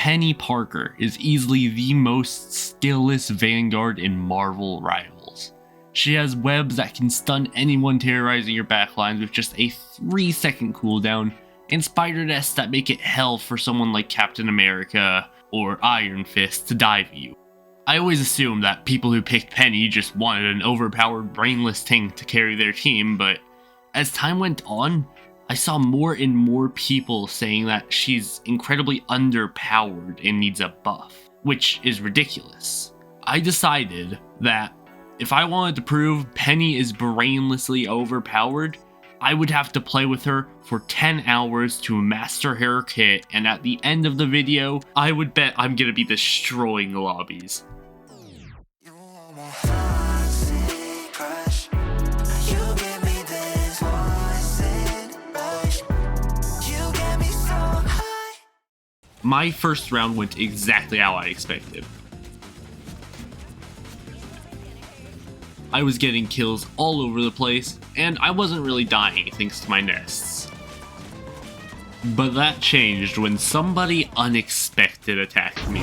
Peni Parker is easily the most skillless vanguard in Marvel Rivals. She has webs that can stun anyone terrorizing your backlines with just a 3-second cooldown, and spider nests that make it hell for someone like Captain America or Iron Fist to dive at you. I always assumed that people who picked Peni just wanted an overpowered brainless tank to carry their team, but as time went on, I saw more and more people saying that she's incredibly underpowered and needs a buff, which is ridiculous. I decided that if I wanted to prove Peni is brainlessly overpowered, I would have to play with her for 10 hours to master her kit, and at the end of the video, I would bet I'm gonna be destroying the lobbies. My first round went exactly how I expected. I was getting kills all over the place, and I wasn't really dying thanks to my nests. But that changed when somebody unexpected attacked me.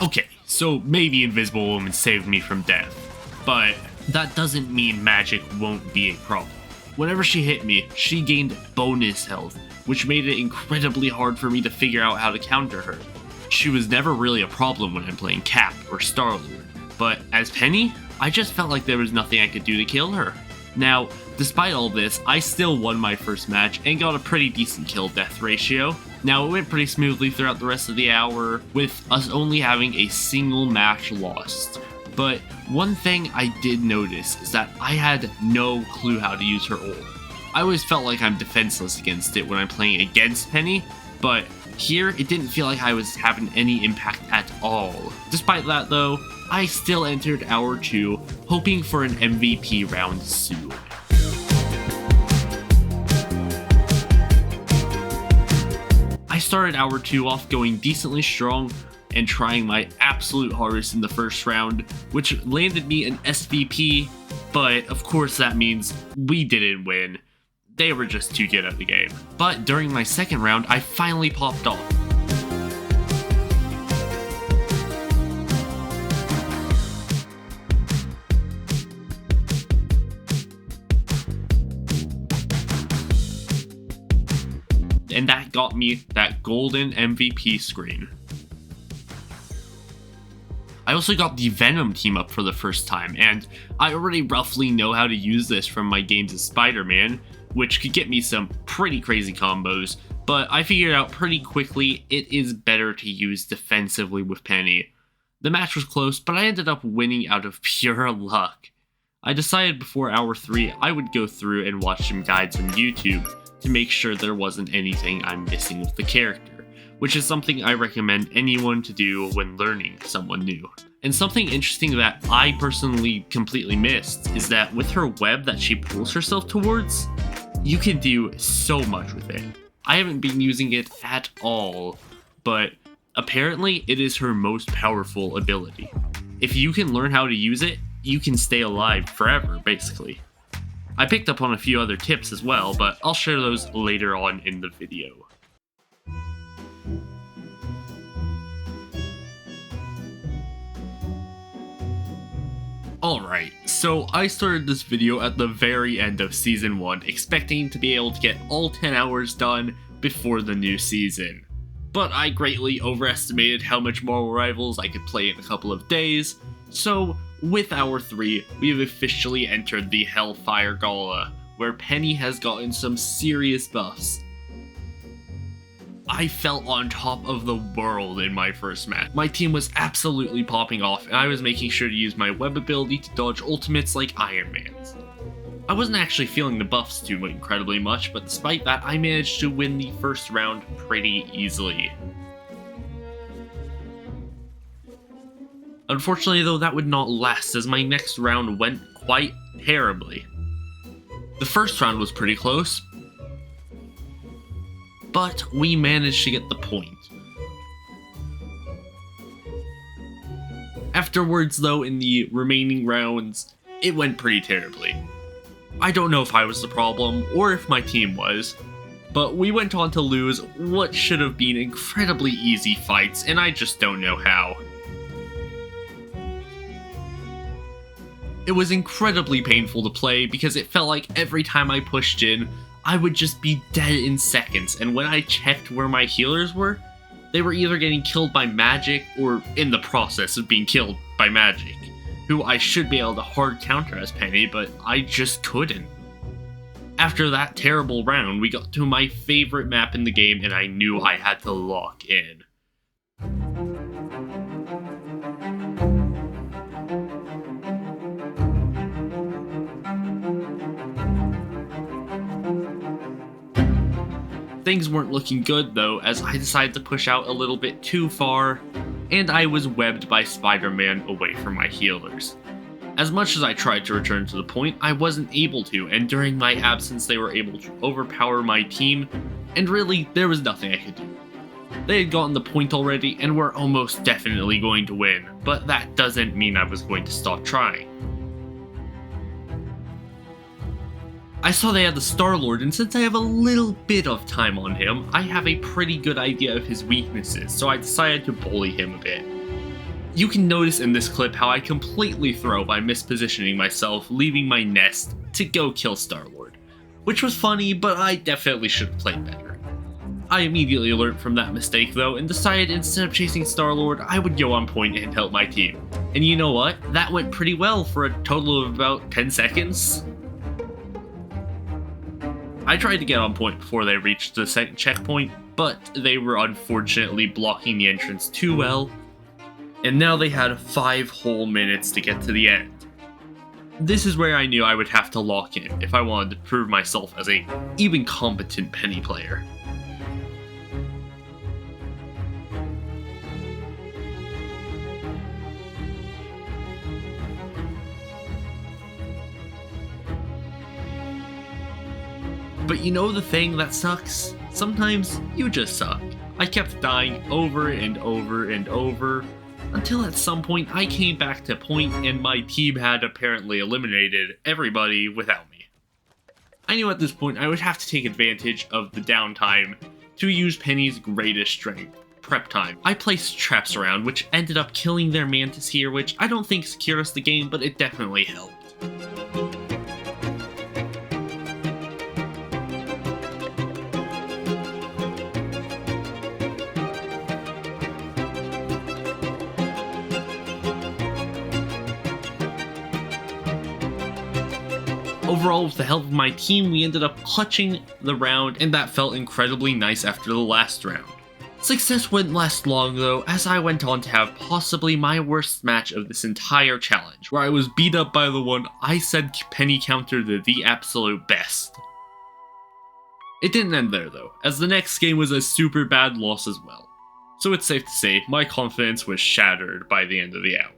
Okay, so maybe Invisible Woman saved me from death, but that doesn't mean magic won't be a problem. Whenever she hit me, she gained bonus health, which made it incredibly hard for me to figure out how to counter her. She was never really a problem when I'm playing Cap or Star-Lord, but as Peni, I just felt like there was nothing I could do to kill her. Now, despite all this, I still won my first match and got a pretty decent kill-death ratio. Now, it went pretty smoothly throughout the rest of the hour, with us only having a single match lost. But one thing I did notice is that I had no clue how to use her ult. I always felt like I'm defenseless against it when I'm playing against Peni, but here it didn't feel like I was having any impact at all. Despite that though, I still entered Hour 2, hoping for an MVP round soon. I started Hour 2 off going decently strong, and trying my absolute hardest in the first round, which landed me an SVP, but of course that means we didn't win. They were just too good at the game. But during my second round, I finally popped off. And that got me that golden MVP screen. I also got the Venom team up for the first time, and I already roughly know how to use this from my games as Spider-Man, which could get me some pretty crazy combos, but I figured out pretty quickly it is better to use defensively with Peni. The match was close, but I ended up winning out of pure luck. I decided before Hour 3 I would go through and watch some guides on YouTube to make sure there wasn't anything I'm missing with the character, which is something I recommend anyone to do when learning someone new. And something interesting that I personally completely missed is that with her web that she pulls herself towards, you can do so much with it. I haven't been using it at all, but apparently it is her most powerful ability. If you can learn how to use it, you can stay alive forever, basically. I picked up on a few other tips as well, but I'll share those later on in the video. Alright, so I started this video at the very end of Season 1, expecting to be able to get all 10 hours done before the new season. But I greatly overestimated how much Marvel Rivals I could play in a couple of days, so with Hour 3, we have officially entered the Hellfire Gala, where Peni has gotten some serious buffs. I felt on top of the world in my first match. My team was absolutely popping off, and I was making sure to use my web ability to dodge ultimates like Iron Man's. I wasn't actually feeling the buffs too incredibly much, but despite that, I managed to win the first round pretty easily. Unfortunately though, that would not last, as my next round went quite terribly. The first round was pretty close, but we managed to get the point. Afterwards though, in the remaining rounds, it went pretty terribly. I don't know if I was the problem or if my team was, but we went on to lose what should have been incredibly easy fights, and I just don't know how. It was incredibly painful to play because it felt like every time I pushed in, I would just be dead in seconds, and when I checked where my healers were, they were either getting killed by magic or in the process of being killed by magic, who I should be able to hard counter as Penny, but I just couldn't. After that terrible round, we got to my favorite map in the game and I knew I had to lock in. Things weren't looking good though, as I decided to push out a little bit too far, and I was webbed by Spider-Man away from my healers. As much as I tried to return to the point, I wasn't able to, and during my absence they were able to overpower my team, and really, there was nothing I could do. They had gotten the point already, and were almost definitely going to win, but that doesn't mean I was going to stop trying. I saw they had the Star-Lord, and since I have a little bit of time on him, I have a pretty good idea of his weaknesses, so I decided to bully him a bit. You can notice in this clip how I completely throw by mispositioning myself, leaving my nest to go kill Star-Lord, which was funny, but I definitely should have played better. I immediately learned from that mistake though, and decided instead of chasing Star-Lord, I would go on point and help my team. And you know what? That went pretty well for a total of about 10 seconds. I tried to get on point before they reached the second checkpoint, but they were unfortunately blocking the entrance too well, and now they had 5 whole minutes to get to the end. This is where I knew I would have to lock in if I wanted to prove myself as a even competent Penny player. But you know the thing that sucks? Sometimes you just suck. I kept dying over and over and over, until at some point I came back to point and my team had apparently eliminated everybody without me. I knew at this point I would have to take advantage of the downtime to use Penny's greatest strength, prep time. I placed traps around, which ended up killing their Mantis here, which I don't think secured us the game, but it definitely helped. Overall, with the help of my team, we ended up clutching the round, and that felt incredibly nice after the last round. Success wouldn't last long though, as I went on to have possibly my worst match of this entire challenge, where I was beat up by the one I said Penny countered the absolute best. It didn't end there though, as the next game was a super bad loss as well. So it's safe to say, my confidence was shattered by the end of the hour.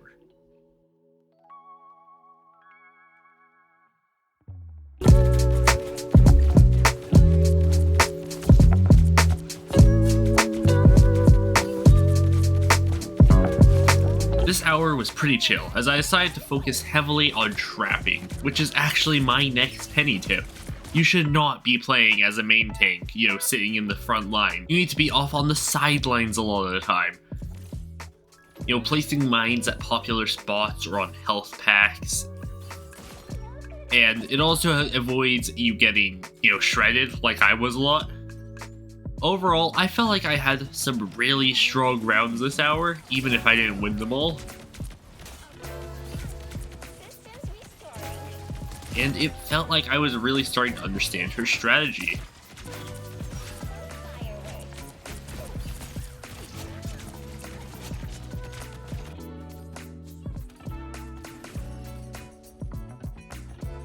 This hour was pretty chill, as I decided to focus heavily on trapping, which is actually my next Penny tip. You should not be playing as a main tank, sitting in the front line. You need to be off on the sidelines a lot of the time. Placing mines at popular spots or on health packs. And it also avoids you getting, shredded like I was a lot. Overall, I felt like I had some really strong rounds this hour, even if I didn't win them all. And it felt like I was really starting to understand her strategy.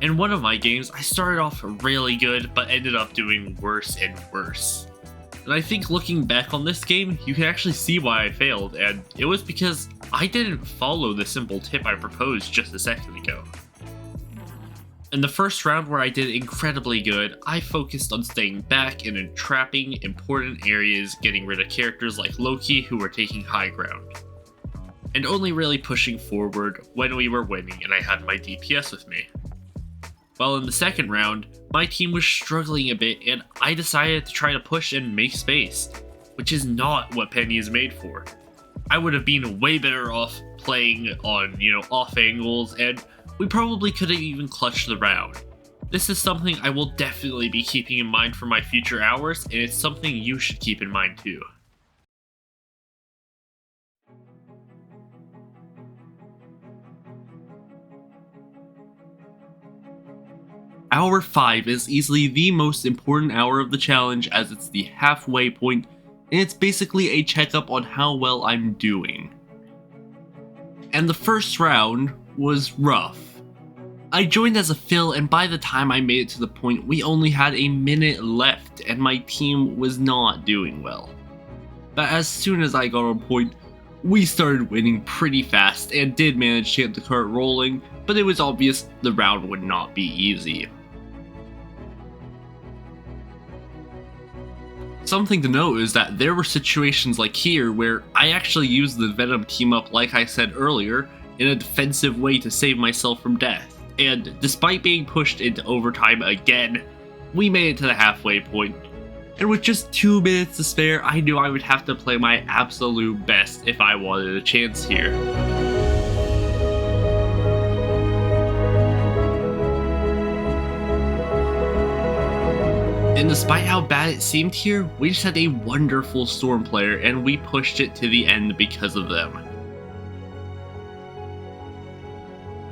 In one of my games, I started off really good, but ended up doing worse and worse. And I think looking back on this game, you can actually see why I failed, and it was because I didn't follow the simple tip I proposed just a second ago. In the first round where I did incredibly good, I focused on staying back and entrapping important areas, getting rid of characters like Loki who were taking high ground, and only really pushing forward when we were winning and I had my DPS with me. While in the second round, my team was struggling a bit and I decided to try to push and make space, which is not what Penny is made for. I would have been way better off playing on, off angles, and we probably could have even clutched the round. This is something I will definitely be keeping in mind for my future hours, and it's something you should keep in mind too. Hour 5 is easily the most important hour of the challenge, as it's the halfway point, and it's basically a checkup on how well I'm doing. And the first round was rough. I joined as a fill, and by the time I made it to the point, we only had a minute left and my team was not doing well. But as soon as I got on point, we started winning pretty fast and did manage to get the cart rolling, but it was obvious the round would not be easy. Something to note is that there were situations like here where I actually used the Venom team up, like I said earlier, in a defensive way to save myself from death. And despite being pushed into overtime again, we made it to the halfway point. And with just 2 minutes to spare, I knew I would have to play my absolute best if I wanted a chance here. And despite how bad it seemed here, we just had a wonderful Storm player and we pushed it to the end because of them.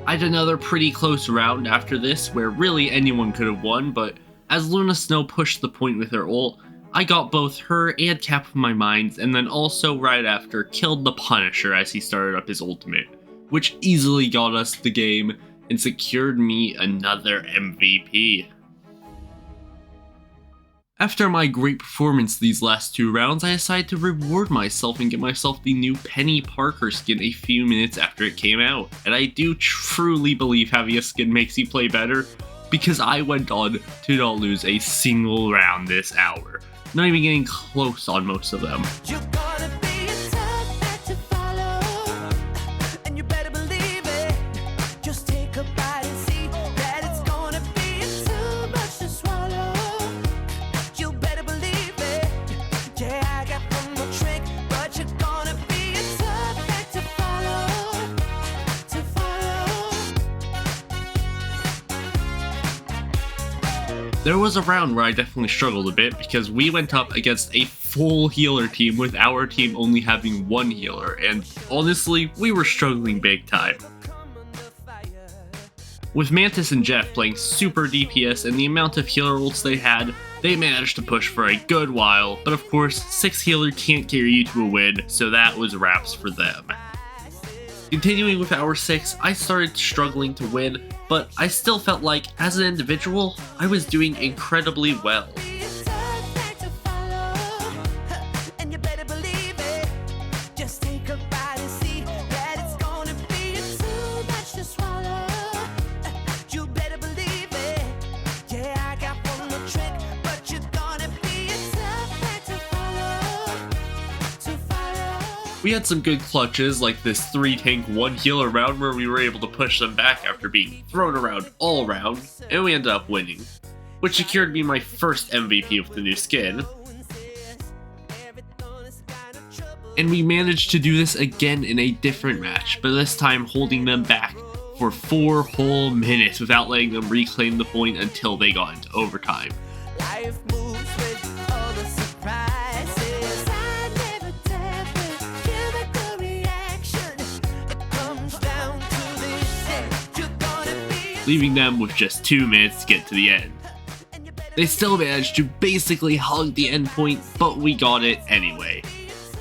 I had another pretty close round after this where really anyone could have won, but as Luna Snow pushed the point with her ult, I got both her and Cap of my Mines, and then also right after killed the Punisher as he started up his ultimate, which easily got us the game and secured me another MVP. After my great performance these last 2 rounds, I decided to reward myself and get myself the new Peni Parker skin a few minutes after it came out. And I do truly believe having a skin makes you play better, because I went on to not lose a single round this hour. Not even getting close on most of them. There was a round where I definitely struggled a bit because we went up against a full healer team with our team only having 1 healer, and honestly, we were struggling big time. With Mantis and Jeff playing super DPS and the amount of healer ults they had, they managed to push for a good while, but of course, 6 healer can't carry you to a win, so that was wraps for them. Continuing with hour 6, I started struggling to win, but I still felt like, as an individual, I was doing incredibly well. We had some good clutches, like this 3 tank 1 healer round where we were able to push them back after being thrown around all round, and we ended up winning, which secured me my first MVP with the new skin. And we managed to do this again in a different match, but this time holding them back for 4 whole minutes without letting them reclaim the point until they got into overtime. Life moves with all the surprises. I never tap it, chemical reaction. It comes down to this, you're gonna be leaving them with just 2 minutes to get to the end. They still managed to basically hug the end point, but we got it anyway,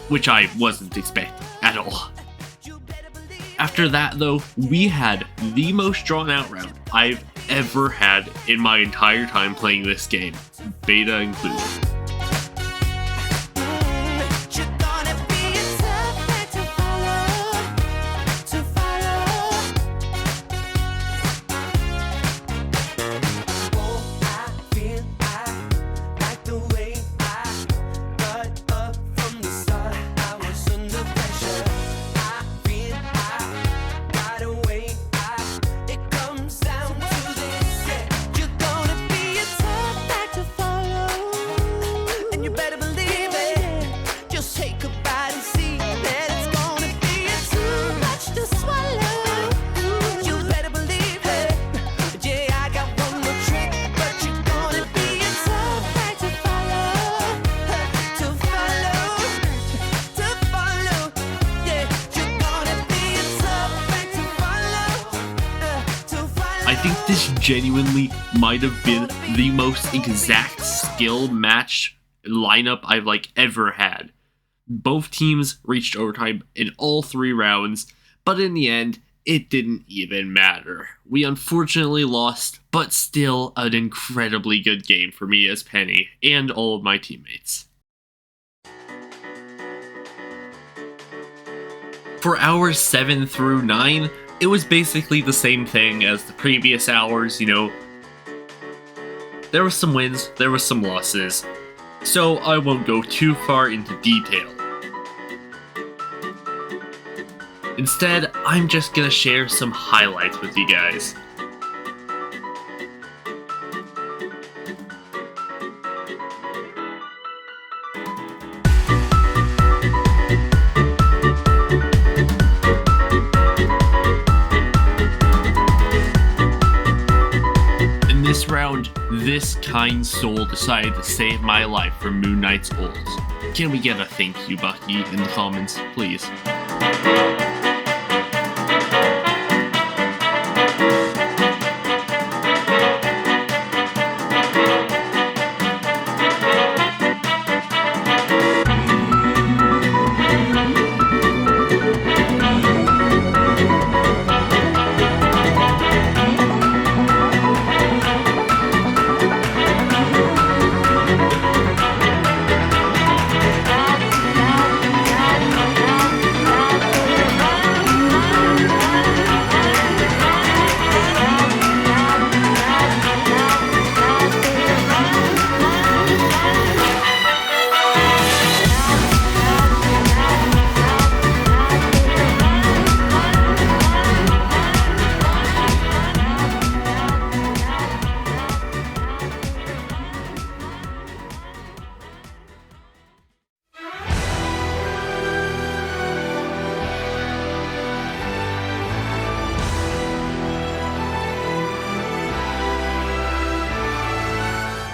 which I wasn't expecting at all. After that though, we had the most drawn out round I've ever had in my entire time playing this game, beta included. think this genuinely might have been the most exact skill match lineup I've ever had. Both teams reached overtime in all 3 rounds, but in the end, it didn't even matter. We unfortunately lost, but still an incredibly good game for me as Penny and all of my teammates. For hours 7 through 9, it was basically the same thing as the previous hours, There were some wins, there were some losses, so I won't go too far into detail. Instead, I'm just gonna share some highlights with you guys. In this round, this kind soul decided to save my life from Moon Knight's ult. Can we get a thank you, Bucky, in the comments, please?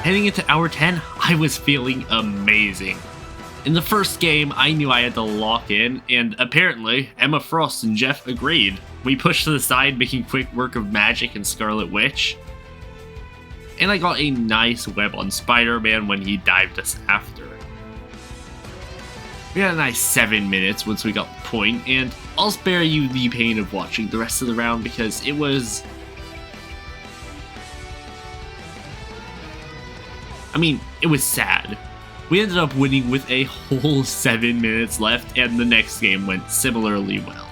Heading into hour 10, I was feeling amazing. In the first game, I knew I had to lock in, and apparently, Emma Frost and Jeff agreed. We pushed to the side, making quick work of Magic and Scarlet Witch. And I got a nice web on Spider-Man when he dived us after. We had a nice 7 minutes once we got the point, and I'll spare you the pain of watching the rest of the round because it was... it was sad. We ended up winning with a whole 7 minutes left, and the next game went similarly well.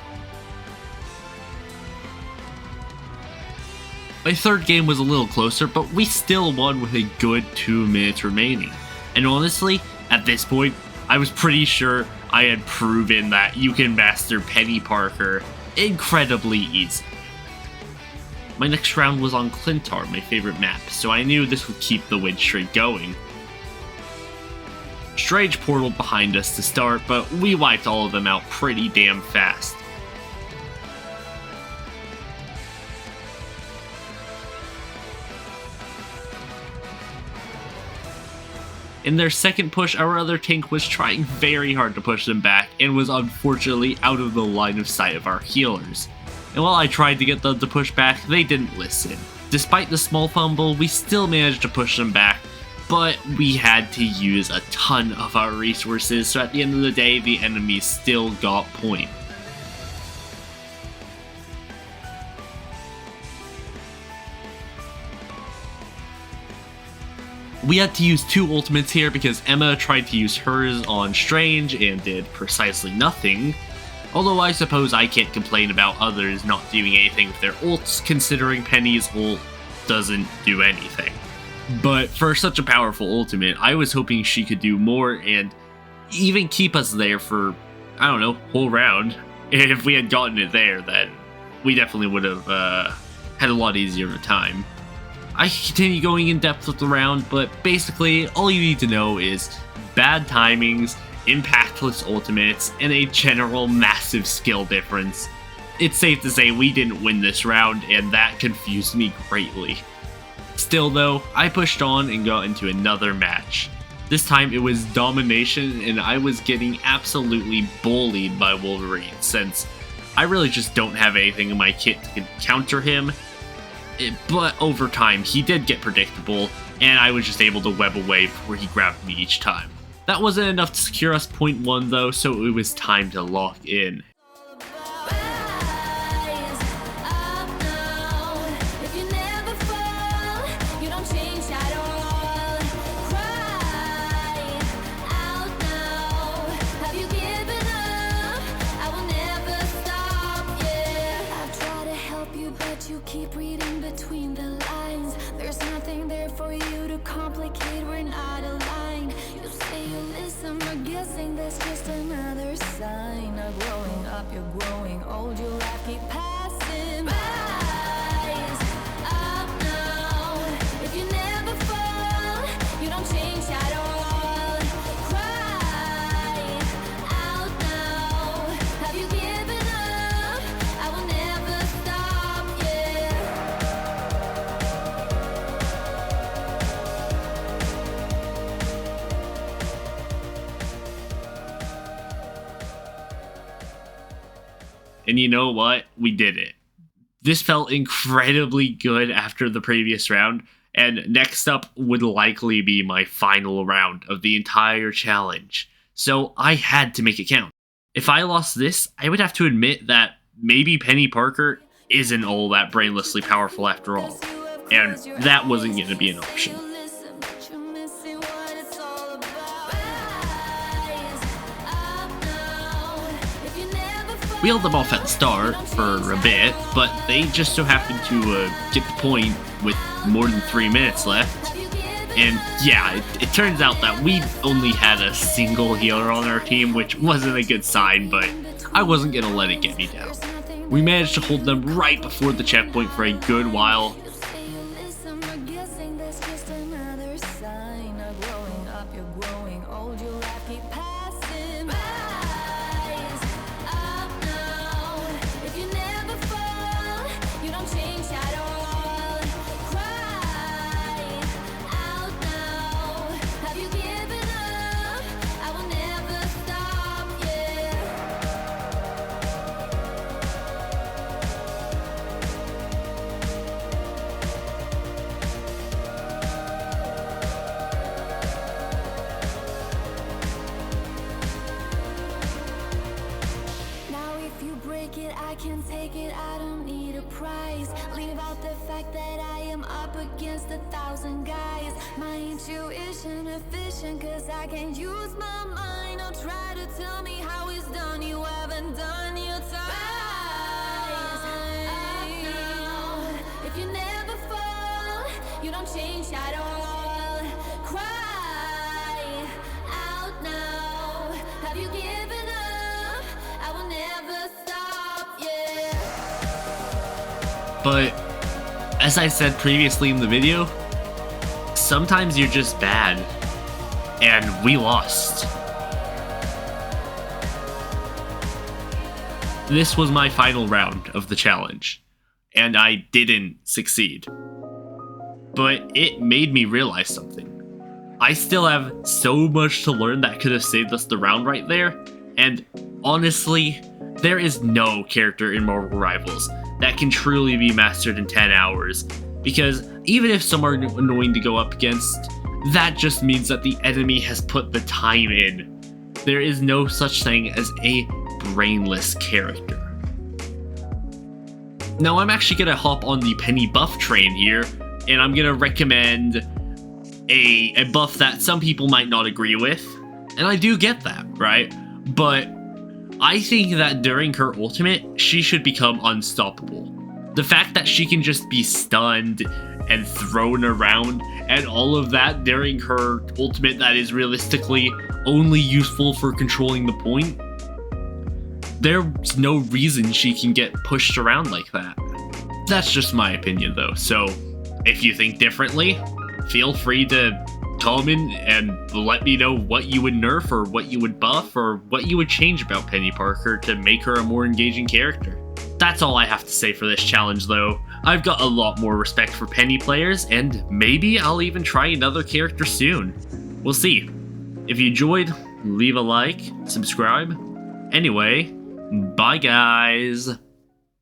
My third game was a little closer, but we still won with a good 2 minutes remaining. And honestly, at this point, I was pretty sure I had proven that you can master Peni Parker incredibly easy. My next round was on Clintar, my favorite map, so I knew this would keep the win streak going. Strange portal behind us to start, but we wiped all of them out pretty damn fast. In their second push, our other tank was trying very hard to push them back and was unfortunately out of the line of sight of our healers. And while I tried to get them to push back, they didn't listen. Despite the small fumble, we still managed to push them back, but we had to use a ton of our resources, so at the end of the day, the enemy still got point. We had to use 2 ultimates here because Emma tried to use hers on Strange and did precisely nothing. Although I suppose I can't complain about others not doing anything with their ults, considering Penny's ult doesn't do anything. But for such a powerful ultimate, I was hoping she could do more and even keep us there for, I don't know, whole round. If we had gotten it there, then we definitely would have had a lot easier of a time. I could continue going in depth with the round, but basically all you need to know is bad timings, impactless ultimates, and a general massive skill difference. It's safe to say we didn't win this round, and that confused me greatly. Still though, I pushed on and got into another match. This time it was domination, and I was getting absolutely bullied by Wolverine, since I really just don't have anything in my kit to counter him. but over time he did get predictable, and I was just able to web away before he grabbed me each time. That wasn't enough to secure us point 1 though, so it was time to lock in. Keep reading between the lines. There's nothing there for you to complicate. We're not aligned. You say you listen, but guessing that's just another sign of growing up. You're growing old. You laugh, keep passing by. Rise up now. If you never fall, you don't change at all. Cry out now. Have you given up? I will never stop. And you know what? We did it. This felt incredibly good after the previous round, and next up would likely be my final round of the entire challenge. So I had to make it count. If I lost this, I would have to admit that maybe Peni Parker isn't all that brainlessly powerful after all, and that wasn't going to be an option. We held them off at the start for a bit, but they just so happened to get the point with more than 3 minutes left. And yeah, it turns out that we only had a single healer on our team, which wasn't a good sign, but I wasn't going to let it get me down. We managed to hold them right before the checkpoint for a good while. I can take it, I don't need a prize. Leave out the fact that I am up against 1,000 guys. My intuition efficient, cause I can use my mind. Don't try to tell me how it's done, you haven't done your time. Rise up now. If you never fall, you don't change at all. Cry out now. Have you given up? I will never stop. But, as I said previously in the video, sometimes you're just bad, and we lost. This was my final round of the challenge, and I didn't succeed. But it made me realize something. I still have so much to learn that could have saved us the round right there, and honestly, there is no character in Marvel Rivals that can truly be mastered in 10 hours, because even if some are annoying to go up against, that just means that the enemy has put the time in. There is no such thing as a brainless character. Now I'm actually gonna hop on the Peni buff train here, and I'm gonna recommend a buff that some people might not agree with, and I do get that, right? But I think that during her ultimate, she should become unstoppable. The fact that she can just be stunned and thrown around and all of that during her ultimate that is realistically only useful for controlling the point, there's no reason she can get pushed around like that. That's just my opinion though, so if you think differently, feel free to comment and let me know what you would nerf or what you would buff or what you would change about Peni Parker to make her a more engaging character. That's all I have to say for this challenge though. I've got a lot more respect for Peni players, and maybe I'll even try another character soon. We'll see. If you enjoyed, leave a like, subscribe. Anyway, bye guys.